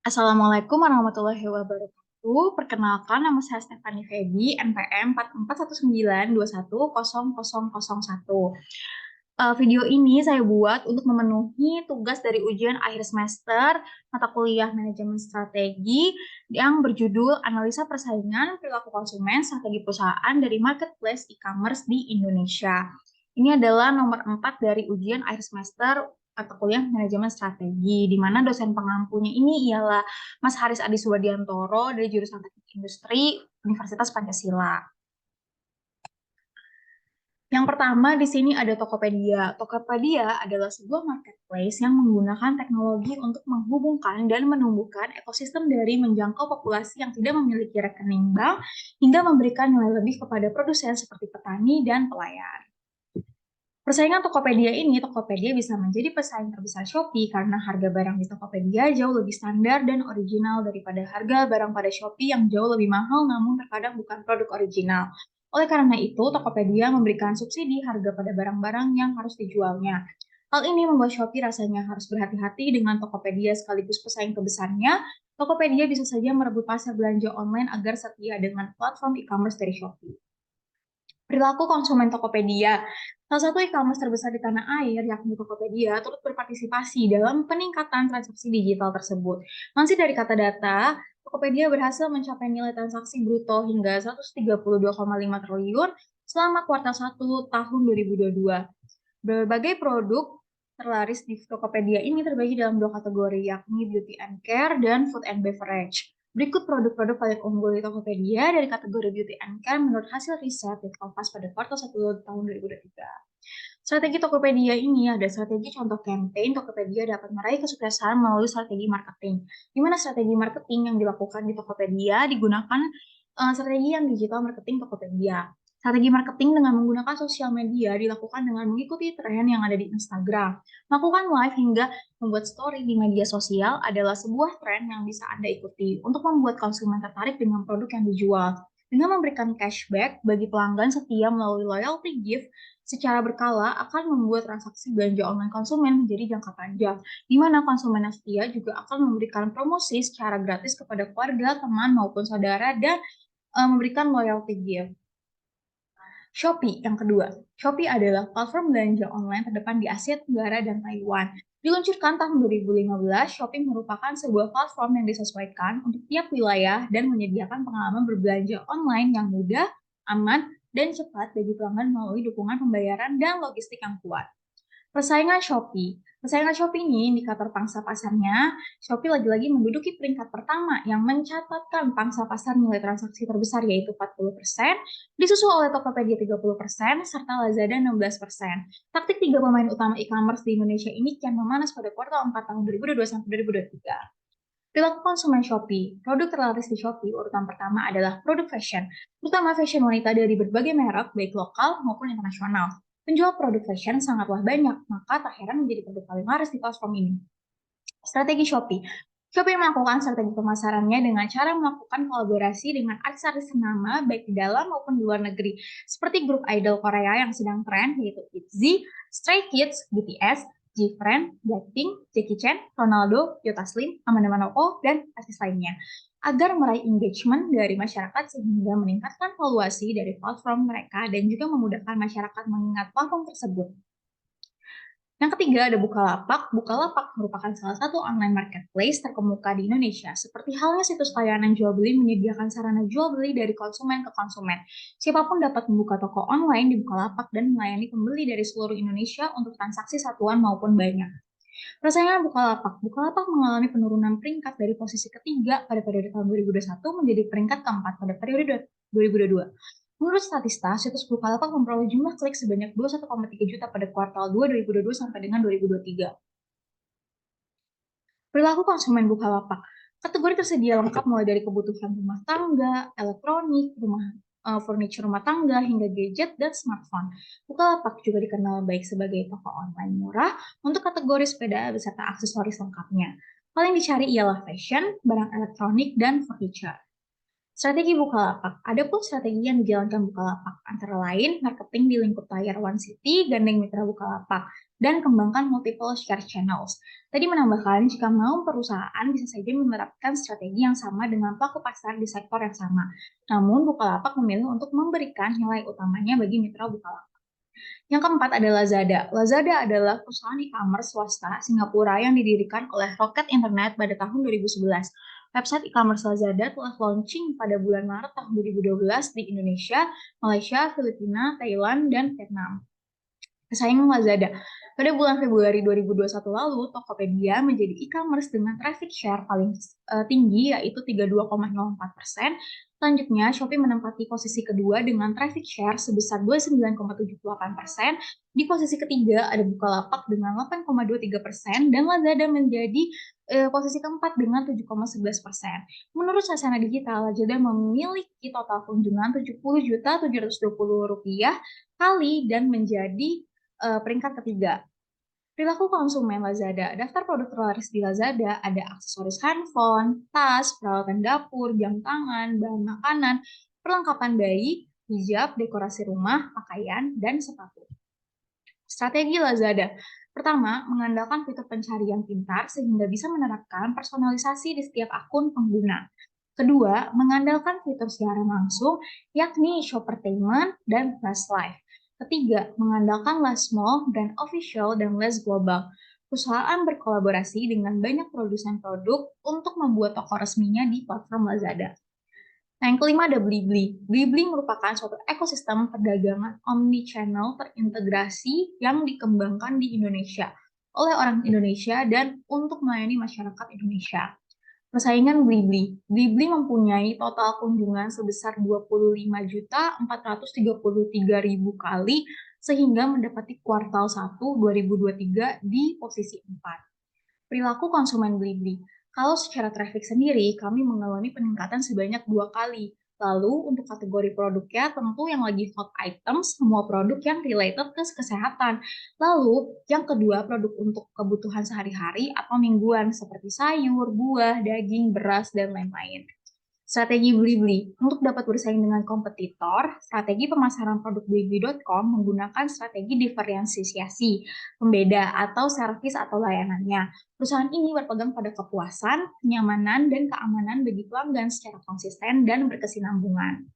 Assalamualaikum warahmatullahi wabarakatuh. Perkenalkan, nama saya Stefani Feby, NPM 4419210001. Video ini saya buat untuk memenuhi tugas dari ujian akhir semester mata kuliah manajemen strategi yang berjudul Analisa Persaingan Perilaku Konsumen Strategi Perusahaan dari Marketplace E-commerce di Indonesia. Ini adalah nomor 4 dari ujian akhir semester mata kuliah manajemen strategi, di mana dosen pengampunya ini ialah Mas Haris Adi Suwadiantoro dari jurusan Teknik Industri Universitas Pancasila. Yang pertama di sini ada Tokopedia. Tokopedia adalah sebuah marketplace yang menggunakan teknologi untuk menghubungkan dan menumbuhkan ekosistem dari menjangkau populasi yang tidak memiliki rekening bank hingga memberikan nilai lebih kepada produsen seperti petani dan pelayan. Persaingan Tokopedia ini, Tokopedia bisa menjadi pesaing terbesar Shopee karena harga barang di Tokopedia jauh lebih standar dan original daripada harga barang pada Shopee yang jauh lebih mahal namun terkadang bukan produk original. Oleh karena itu, Tokopedia memberikan subsidi harga pada barang-barang yang harus dijualnya. Hal ini membuat Shopee rasanya harus berhati-hati dengan Tokopedia sekaligus pesaing terbesarnya. Tokopedia bisa saja merebut pasar belanja online agar setia dengan platform e-commerce dari Shopee. Perilaku konsumen Tokopedia. Salah satu e-commerce terbesar di tanah air, yakni Tokopedia, turut berpartisipasi dalam peningkatan transaksi digital tersebut. Masih dari kata data, Tokopedia berhasil mencapai nilai transaksi bruto hingga 132,5 triliun selama kuartal 1 tahun 2022. Berbagai produk terlaris di Tokopedia ini terbagi dalam dua kategori, yakni beauty and care dan food and beverage. Berikut produk-produk paling unggul di Tokopedia dari kategori beauty and care menurut hasil riset di Kompas pada kuartal 1 tahun 2023. Strategi Tokopedia ini ada strategi contoh campaign. Tokopedia dapat meraih kesuksesan melalui strategi marketing. Di mana strategi marketing yang dilakukan di Tokopedia digunakan strategi yang digital marketing Tokopedia. Strategi marketing dengan menggunakan sosial media dilakukan dengan mengikuti tren yang ada di Instagram. Melakukan live hingga membuat story di media sosial adalah sebuah tren yang bisa Anda ikuti untuk membuat konsumen tertarik dengan produk yang dijual. Dengan memberikan cashback bagi pelanggan setia melalui loyalty gift secara berkala akan membuat transaksi belanja online konsumen menjadi jangka panjang, di mana konsumen yang setia juga akan memberikan promosi secara gratis kepada keluarga, teman, maupun saudara, dan memberikan loyalty gift. Shopee yang kedua. Shopee adalah platform belanja online terdepan di Asia Tenggara dan Taiwan. Diluncurkan tahun 2015, Shopee merupakan sebuah platform yang disesuaikan untuk tiap wilayah dan menyediakan pengalaman berbelanja online yang mudah, aman, dan cepat bagi pelanggan melalui dukungan pembayaran dan logistik yang kuat. Persaingan Shopee. Persaingan Shopee ini indikator pangsa pasarnya. Shopee lagi-lagi menduduki peringkat pertama yang mencatatkan pangsa pasar nilai transaksi terbesar yaitu 40%, disusul oleh Tokopedia 30%, serta Lazada 16%. Taktik tiga pemain utama e-commerce di Indonesia ini kian memanas pada kuartal 4 tahun 2022 sampai 2023. Perilaku konsumen Shopee. Produk terlaris di Shopee urutan pertama adalah produk fashion, terutama fashion wanita dari berbagai merek, baik lokal maupun internasional. Penjual produk fashion sangatlah banyak, maka tak heran menjadi produk paling laris di platform ini. Strategi Shopee. Shopee melakukan strategi pemasarannya dengan cara melakukan kolaborasi dengan artis-artis ternama baik di dalam maupun di luar negeri, seperti grup idol Korea yang sedang tren yaitu ITZY, Stray Kids, BTS, G-Friend, Blackpink, Jackie Chan, Ronaldo, Yota Slim, Amanda Manopo, dan artis lainnya, agar meraih engagement dari masyarakat sehingga meningkatkan valuasi dari platform mereka dan juga memudahkan masyarakat mengingat platform tersebut. Yang ketiga ada Bukalapak. Bukalapak merupakan salah satu online marketplace terkemuka di Indonesia. Seperti halnya situs layanan jual beli menyediakan sarana jual beli dari konsumen ke konsumen. Siapapun dapat membuka toko online di Bukalapak dan melayani pembeli dari seluruh Indonesia untuk transaksi satuan maupun banyak. Persaingan Bukalapak. Bukalapak mengalami penurunan peringkat dari posisi ketiga pada periode tahun 2021 menjadi peringkat keempat pada periode 2022. Menurut Statista, situs Bukalapak memperoleh jumlah klik sebanyak 21,3 juta pada kuartal 2 2022 sampai dengan 2023. Perilaku konsumen Bukalapak. Kategori tersedia lengkap mulai dari kebutuhan rumah tangga, elektronik, furniture rumah tangga, hingga gadget dan smartphone. Bukalapak juga dikenal baik sebagai toko online murah untuk kategori sepeda beserta aksesoris lengkapnya. Paling dicari ialah fashion, barang elektronik, dan furniture. Strategi Bukalapak. Ada pun strategi yang dijalankan Bukalapak, antara lain marketing di lingkup Tier 1 City, gandeng mitra Bukalapak, dan kembangkan multiple share channels. Tadi menambahkan, jika mau perusahaan bisa saja menerapkan strategi yang sama dengan pelaku pasar di sektor yang sama. Namun, Bukalapak memilih untuk memberikan nilai utamanya bagi mitra Bukalapak. Yang keempat adalah Lazada. Lazada adalah perusahaan e-commerce swasta Singapura yang didirikan oleh Rocket Internet pada tahun 2011. Website e-commerce Lazada telah launching pada bulan Maret tahun 2012 di Indonesia, Malaysia, Filipina, Thailand, dan Vietnam. Pesaing Lazada. Pada bulan Februari 2021 lalu, Tokopedia menjadi e-commerce dengan traffic share paling tinggi, yaitu 32,04%. Selanjutnya, Shopee menempati posisi kedua dengan traffic share sebesar 29,78%. Di posisi ketiga ada Bukalapak dengan 8,23%, dan Lazada menjadi posisi keempat dengan 7,11%. Menurut Sasana Digital, Lazada memiliki total kunjungan 70.720.000 rupiah kali dan menjadi peringkat ketiga. Perilaku konsumen Lazada. Daftar produk terlaris di Lazada ada aksesoris handphone, tas, peralatan dapur, jam tangan, bahan makanan, perlengkapan bayi, hijab, dekorasi rumah, pakaian, dan sepatu. Strategi Lazada. Pertama, mengandalkan fitur pencarian pintar sehingga bisa menerapkan personalisasi di setiap akun pengguna. Kedua, mengandalkan fitur siaran langsung, yakni Shoppertainment dan Flash Live. Ketiga, mengandalkan less small, brand official, dan less global. Perusahaan berkolaborasi dengan banyak produsen produk untuk membuat toko resminya di platform Lazada. Nah, yang kelima ada Blibli. Blibli merupakan suatu ekosistem perdagangan omni-channel terintegrasi yang dikembangkan di Indonesia oleh orang Indonesia dan untuk melayani masyarakat Indonesia. Persaingan Blibli. Blibli mempunyai total kunjungan sebesar 25.433.000 kali sehingga mendapati kuartal 1 2023 di posisi 4. Perilaku konsumen Blibli. Kalau secara traffic sendiri, kami mengalami peningkatan sebanyak 2 kali. Lalu, untuk kategori produknya, tentu yang lagi hot items, semua produk yang related ke kesehatan. Lalu, yang kedua, produk untuk kebutuhan sehari-hari atau mingguan, seperti sayur, buah, daging, beras, dan lain-lain. Strategi Blibli. Untuk dapat bersaing dengan kompetitor, strategi pemasaran produk Blibli.com menggunakan strategi diferensiasi, pembeda, atau servis atau layanannya. Perusahaan ini berpegang pada kepuasan, kenyamanan, dan keamanan bagi pelanggan secara konsisten dan berkesinambungan.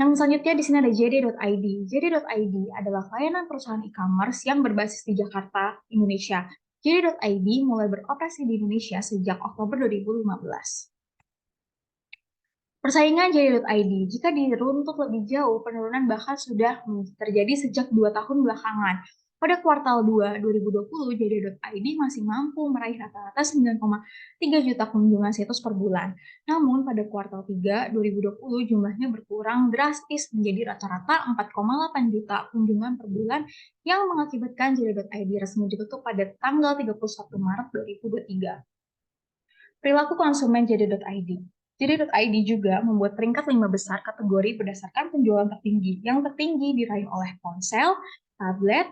Yang selanjutnya di sini ada JD.id. JD.id adalah layanan perusahaan e-commerce yang berbasis di Jakarta, Indonesia. JD.id mulai beroperasi di Indonesia sejak Oktober 2015. Persaingan JD.id, jika diruntut lebih jauh, penurunan bahkan sudah terjadi sejak 2 tahun belakangan. Pada kuartal 2 2020, JD.id masih mampu meraih rata-rata 9,3 juta kunjungan situs per bulan. Namun pada kuartal 3 2020 jumlahnya berkurang drastis menjadi rata-rata 4,8 juta kunjungan per bulan yang mengakibatkan JD.id resmi ditutup pada tanggal 31 Maret 2023. Perilaku konsumen JD.id. JD.id juga membuat peringkat 5 besar kategori berdasarkan penjualan tertinggi. Yang tertinggi diraih oleh ponsel, tablet,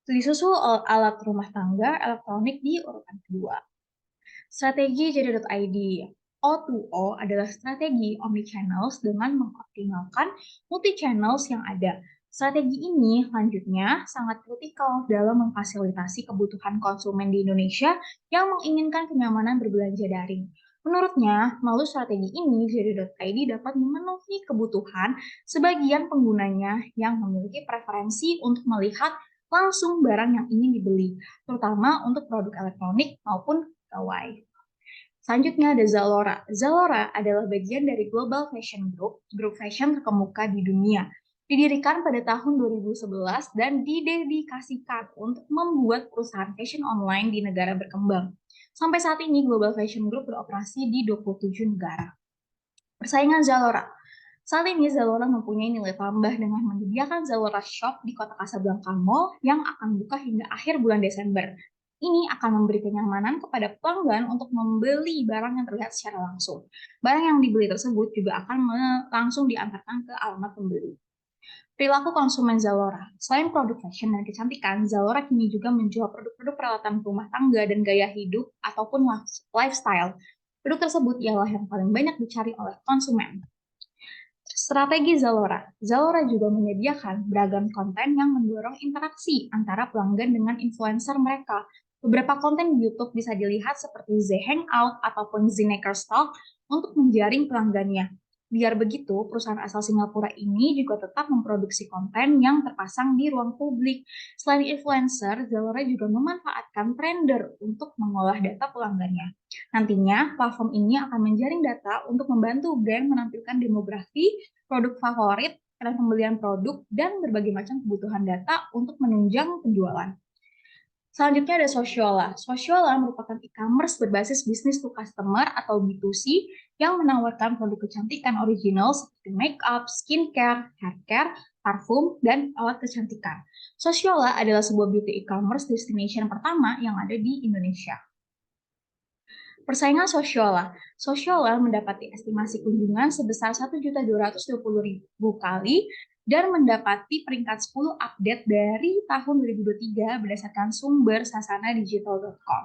disusul alat rumah tangga, elektronik di urutan kedua. Strategi JD.id. O2O adalah strategi omnichannels dengan mengoptimalkan multi-channels yang ada. Strategi ini selanjutnya sangat kritikal dalam memfasilitasi kebutuhan konsumen di Indonesia yang menginginkan kenyamanan berbelanja daring. Menurutnya, melalui strategi ini, JD.id dapat memenuhi kebutuhan sebagian penggunanya yang memiliki preferensi untuk melihat langsung barang yang ingin dibeli, terutama untuk produk elektronik maupun gawai. Selanjutnya ada Zalora. Zalora adalah bagian dari Global Fashion Group, grup fashion terkemuka di dunia. Didirikan pada tahun 2011 dan didedikasikan untuk membuat perusahaan fashion online di negara berkembang. Sampai saat ini, Global Fashion Group beroperasi di 27 negara. Persaingan Zalora. Saat ini Zalora mempunyai nilai tambah dengan menyediakan Zalora Shop di kota Casablanca Mall yang akan buka hingga akhir bulan Desember. Ini akan memberi kenyamanan kepada pelanggan untuk membeli barang yang terlihat secara langsung. Barang yang dibeli tersebut juga akan langsung diantarkan ke alamat pembeli. Perilaku konsumen Zalora. Selain produk fashion dan kecantikan, Zalora kini juga menjual produk-produk peralatan rumah tangga dan gaya hidup ataupun lifestyle. Produk tersebut ialah yang paling banyak dicari oleh konsumen. Strategi Zalora. Zalora juga menyediakan beragam konten yang mendorong interaksi antara pelanggan dengan influencer mereka. Beberapa konten di YouTube bisa dilihat seperti The Hangout ataupun The Nakers Talk untuk menjaring pelanggannya. Biar begitu, perusahaan asal Singapura ini juga tetap memproduksi konten yang terpasang di ruang publik. Selain influencer, Zalora juga memanfaatkan trender untuk mengolah data pelanggannya. Nantinya, platform ini akan menjaring data untuk membantu brand menampilkan demografi, produk favorit, tren pembelian produk, dan berbagai macam kebutuhan data untuk menunjang penjualan. Selanjutnya ada Sociola. Sociola merupakan e-commerce berbasis business to customer atau B2C yang menawarkan produk kecantikan original seperti makeup, skincare, haircare, parfum, dan alat kecantikan. Sociola adalah sebuah beauty e-commerce destination pertama yang ada di Indonesia. Persaingan Sociola. Sociola mendapati estimasi kunjungan sebesar 1.220.000 kali dan mendapati peringkat 10 update dari tahun 2023 berdasarkan sumber sasanadigital.com.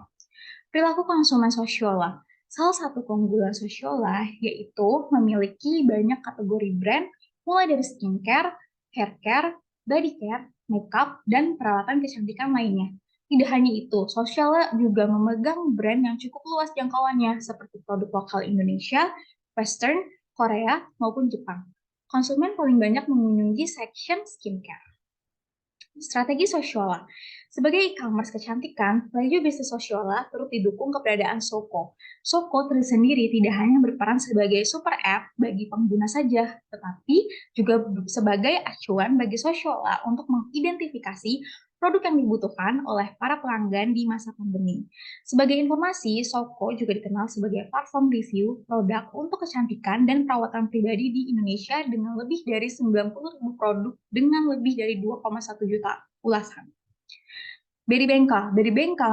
Perilaku konsumen Sociola. Salah satu keunggulan Sociola yaitu memiliki banyak kategori brand mulai dari skincare, haircare, body care, makeup, dan peralatan kecantikan lainnya. Tidak hanya itu, Sociala juga memegang brand yang cukup luas jangkauannya seperti produk lokal Indonesia, Western, Korea, maupun Jepang. Konsumen paling banyak mengunjungi section skincare. Strategi Sociala. Sebagai e-commerce kecantikan, laju bisnis Sociala turut didukung keberadaan Soko. Soko tersendiri tidak hanya berperan sebagai super app bagi pengguna saja, tetapi juga sebagai acuan bagi Sociala untuk mengidentifikasi produk yang dibutuhkan oleh para pelanggan di masa pandemi. Sebagai informasi, Soko juga dikenal sebagai platform review produk untuk kecantikan dan perawatan pribadi di Indonesia dengan lebih dari 90.000 produk dengan lebih dari 2,1 juta ulasan. Berry Benka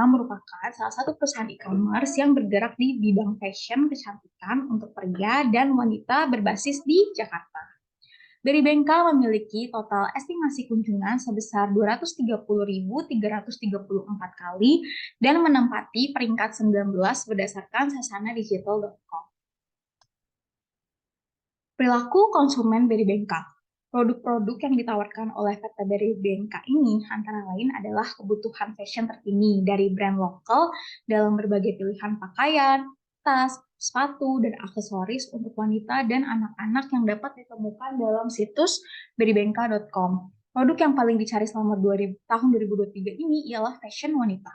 merupakan salah satu perusahaan e-commerce yang bergerak di bidang fashion kecantikan untuk pria dan wanita berbasis di Jakarta. Berry Benka memiliki total estimasi kunjungan sebesar 230.334 kali dan menempati peringkat 19 berdasarkan sasanadigital.com. Perilaku konsumen Berry Benka. Produk-produk yang ditawarkan oleh PT Berry Benka ini antara lain adalah kebutuhan fashion terkini dari brand lokal dalam berbagai pilihan pakaian, tas, sepatu, dan aksesoris untuk wanita dan anak-anak yang dapat ditemukan dalam situs berrybenka.com. Produk yang paling dicari selama tahun 2023 ini ialah fashion wanita.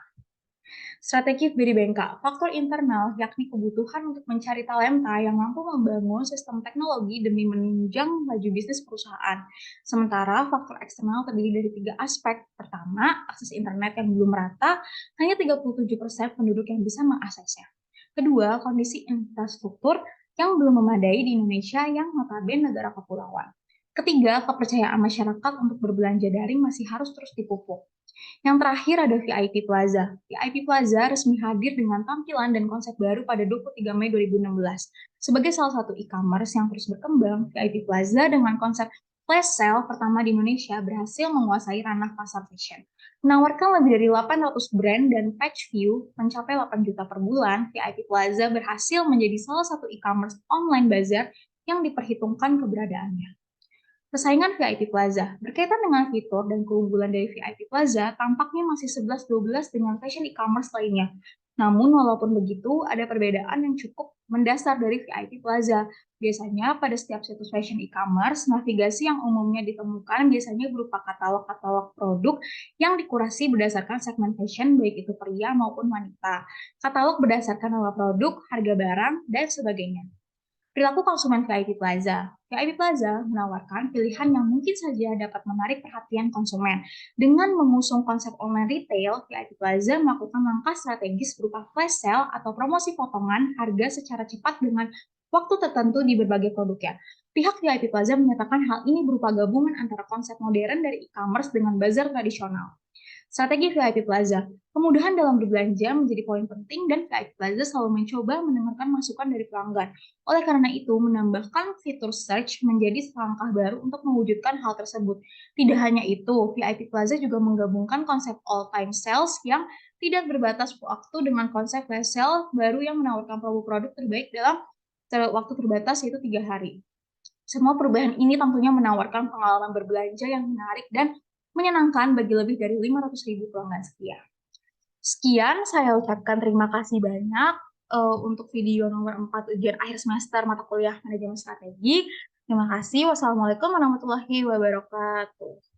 Strategi Berry Benka, faktor internal yakni kebutuhan untuk mencari talenta yang mampu membangun sistem teknologi demi menunjang laju bisnis perusahaan. Sementara faktor eksternal terdiri dari 3 aspek. Pertama, akses internet yang belum merata, hanya 37% penduduk yang bisa mengaksesnya. Kedua, kondisi infrastruktur yang belum memadai di Indonesia yang notabene negara kepulauan. Ketiga, kepercayaan masyarakat untuk berbelanja daring masih harus terus dipupuk. Yang terakhir ada VIP Plaza. VIP Plaza resmi hadir dengan tampilan dan konsep baru pada 23 Mei 2016. Sebagai salah satu e-commerce yang terus berkembang, VIP Plaza dengan konsep flash sale pertama di Indonesia berhasil menguasai ranah pasar fashion. Menawarkan lebih dari 800 brand dan page view mencapai 8 juta per bulan, VIP Plaza berhasil menjadi salah satu e-commerce online bazar yang diperhitungkan keberadaannya. Persaingan VIP Plaza. Berkaitan dengan fitur dan keunggulan dari VIP Plaza, tampaknya masih 11-12 dengan fashion e-commerce lainnya. Namun, walaupun begitu, ada perbedaan yang cukup mendasar dari VIP Plaza. Biasanya, pada setiap situs fashion e-commerce, navigasi yang umumnya ditemukan biasanya berupa katalog-katalog produk yang dikurasi berdasarkan segmen fashion, baik itu pria maupun wanita. Katalog berdasarkan nama produk, harga barang, dan sebagainya. Perilaku konsumen VIP Plaza. VIP Plaza menawarkan pilihan yang mungkin saja dapat menarik perhatian konsumen. Dengan mengusung konsep online retail, VIP Plaza melakukan langkah strategis berupa flash sale atau promosi potongan harga secara cepat dengan waktu tertentu di berbagai produknya. Pihak VIP Plaza menyatakan hal ini berupa gabungan antara konsep modern dari e-commerce dengan bazar tradisional. Strategi VIP Plaza. Kemudahan dalam berbelanja menjadi poin penting dan VIP Plaza selalu mencoba mendengarkan masukan dari pelanggan. Oleh karena itu, menambahkan fitur search menjadi selangkah baru untuk mewujudkan hal tersebut. Tidak hanya itu, VIP Plaza juga menggabungkan konsep all-time sales yang tidak berbatas waktu dengan konsep flash sale baru yang menawarkan produk terbaik dalam waktu terbatas yaitu 3 hari. Semua perubahan ini tentunya menawarkan pengalaman berbelanja yang menarik dan menyenangkan bagi lebih dari 500.000 pelanggan setia. Sekian, saya ucapkan terima kasih banyak untuk video nomor 4 ujian akhir semester mata kuliah manajemen strategi. Terima kasih. Wassalamualaikum warahmatullahi wabarakatuh.